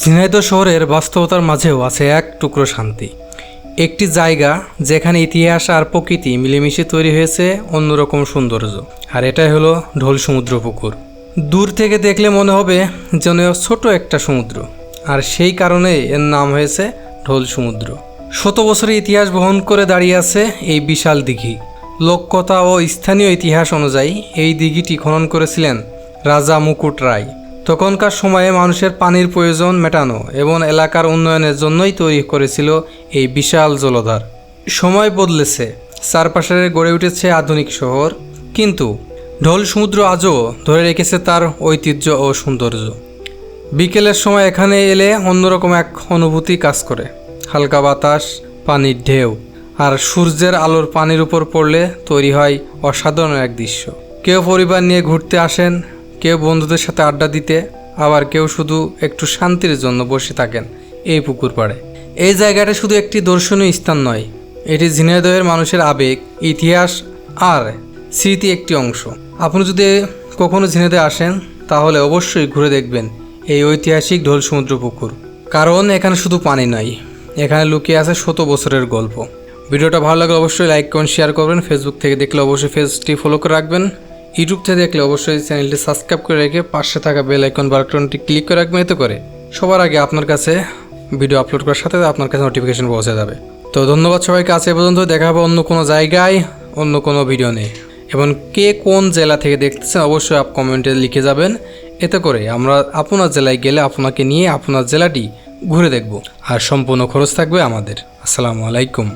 ঝিনাইদহ শহরের বাস্তবতার মাঝেও আছে এক টুকরো শান্তি। একটি জায়গা যেখানে ইতিহাস আর প্রকৃতি মিলেমিশে তৈরি হয়েছে অন্যরকম সৌন্দর্য। আর এটাই হলো ঢোল সমুদ্র পুকুর। দূর থেকে দেখলে মনে হবে যেন ছোট একটা সমুদ্র, আর সেই কারণে এর নাম হয়েছে ঢোল সমুদ্র। শত বছরের ইতিহাস বহন করে দাঁড়িয়ে আছে এই বিশাল দিঘি। লোককথা ও স্থানীয় ইতিহাস অনুযায়ী এই দিঘিটি খনন করেছিলেন রাজা মুকুট রায়। তখনকার সময়ে মানুষের পানির প্রয়োজন মেটানো এবং এলাকার উন্নয়নের জন্যই তৈরি করেছিল এই বিশাল জলধার। সময় বদলেছে, চারপাশে গড়ে উঠেছে আধুনিক শহর, কিন্তু ঢোল সমুদ্র আজও ধরে রেখেছে তার ঐতিহ্য ও সৌন্দর্য। বিকেলের সময় এখানে এলে অন্যরকম এক অনুভূতি কাজ করে। হালকা বাতাস, পানির ঢেউ আর সূর্যের আলোর পানির উপর পড়লে তৈরি হয় অসাধারণ এক দৃশ্য। কেউ পরিবার নিয়ে ঘুরতে আসেন, কেউ বন্ধুদের সাথে আড্ডা দিতে, আবার কেউ শুধু একটু শান্তির জন্য বসে থাকেন এই পুকুর পাড়ে। এই জায়গাটা শুধু একটি দর্শনীয় স্থান নয়, এটি ঝিনাইদহের মানুষের আবেগ, ইতিহাস আর স্মৃতি একটি অংশ। আপনি যদি কখনো ঝিনাইদহে আসেন তাহলে অবশ্যই ঘুরে দেখবেন এই ঐতিহাসিক ঢোল সমুদ্র পুকুর, কারণ এখানে শুধু পানি নয়, এখানে লুকিয়ে আছে শত বছরের গল্প। ভিডিওটা ভালো লাগলে অবশ্যই লাইক করুন, শেয়ার করবেন। ফেসবুক থেকে দেখলে অবশ্যই পেজটি ফলো করে রাখবেন। ইউটিউব থেকে দেখলে অবশ্যই চ্যানেলটি সাবস্ক্রাইব করে রেখে পাশে থাকা বেল আইকন বাটনটি ক্লিক করে রাখবেন। এতে করে সবার আগে আপনার কাছে ভিডিও আপলোড করার সাথে আপনার কাছে নোটিফিকেশন পৌঁছে যাবে। তো ধন্যবাদ সবাইকে। আজ এ পর্যন্ত, দেখা হবে অন্য কোনো জায়গায় অন্য কোনো ভিডিও নিয়ে। এবং কে কোন জেলা থেকে দেখতেছেন অবশ্যই কমেন্টে লিখে যাবেন। এতে করে আমরা আপনার জেলায় গেলে আপনাকে নিয়ে আপনার জেলাটি ঘুরে দেখব, আর সম্পূর্ণ খরচ থাকবে আমাদের। আসসালামু আলাইকুম।